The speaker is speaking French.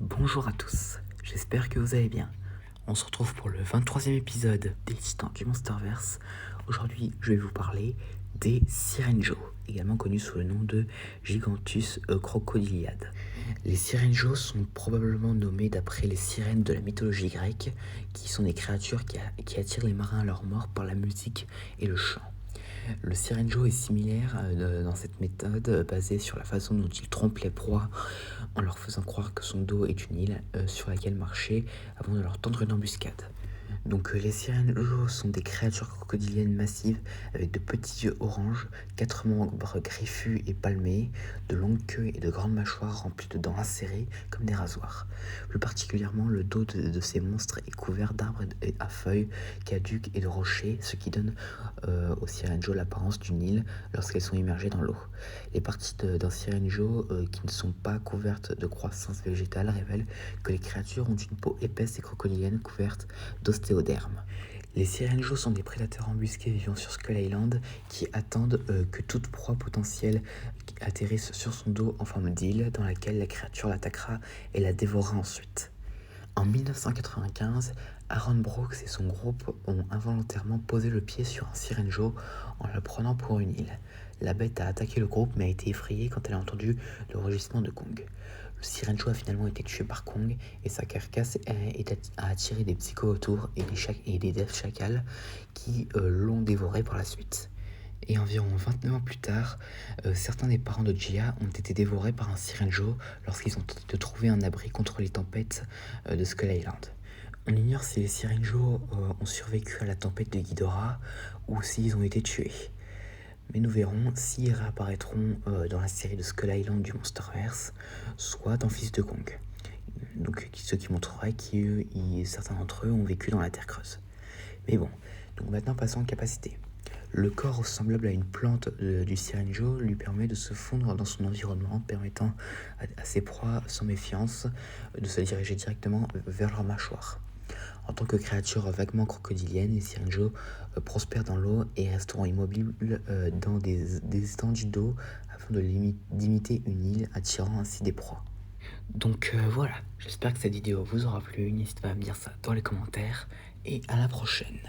Bonjour à tous, j'espère que vous allez bien. On se retrouve pour le 23e épisode des Titans du Monsterverse. Aujourd'hui, je vais vous parler des Sirenjo, également connus sous le nom de Gigantus crocodiliade. Les Sirenjo sont probablement nommés d'après les sirènes de la mythologie grecque, qui sont des créatures qui attirent les marins à leur mort par la musique et le chant. Le Sirenjo est similaire dans cette méthode basée sur la façon dont il trompe les proies en leur faisant croire que son dos est une île sur laquelle marcher avant de leur tendre une embuscade. Donc les Sirenjo sont des créatures crocodiliennes massives avec de petits yeux oranges, 4 membres griffus et palmés, de longues queues et de grandes mâchoires remplies de dents acérées comme des rasoirs. Plus particulièrement, le dos de ces monstres est couvert d'arbres à feuilles caduques et de rochers, ce qui donne aux Sirenjo l'apparence d'une île lorsqu'elles sont immergées dans l'eau. Les parties d'un Sirenjo qui ne sont pas couvertes de croissance végétale révèlent que les créatures ont une peau épaisse et crocodilienne couverte d'ostéoderme. Les Sirenjo sont des prédateurs embusqués vivant sur Skull Island qui attendent que toute proie potentielle atterrisse sur son dos en forme d'île dans laquelle la créature l'attaquera et la dévorera ensuite. En 1995, Aaron Brooks et son groupe ont involontairement posé le pied sur un Sirenjo en le prenant pour une île. La bête a attaqué le groupe mais a été effrayée quand elle a entendu le rugissement de Kong. Le Sirenjo a finalement été tué par Kong et sa carcasse a attiré des psychos autour et des Death Shakals qui l'ont dévoré par la suite. Et environ 29 ans plus tard, certains des parents de Gia ont été dévorés par un Sirenjo lorsqu'ils ont tenté de trouver un abri contre les tempêtes de Skull Island. On ignore si les Sirenjo ont survécu à la tempête de Ghidorah ou s'ils ont été tués. Mais nous verrons s'ils réapparaîtront dans la série de Skull Island du Monsterverse, soit dans Fils de Kong. Donc, ce qui montrerait que certains d'entre eux ont vécu dans la Terre creuse. Mais bon, donc maintenant passons aux capacités. Le corps semblable à une plante du Sirenjo lui permet de se fondre dans son environnement, permettant à ses proies sans méfiance de se diriger directement vers leur mâchoire. En tant que créatures vaguement crocodiliennes, les Sirenjo prospèrent dans l'eau et resteront immobiles dans des étendues d'eau afin d'imiter une île, attirant ainsi des proies. Donc voilà, j'espère que cette vidéo vous aura plu, n'hésitez pas à me dire ça dans les commentaires et à la prochaine.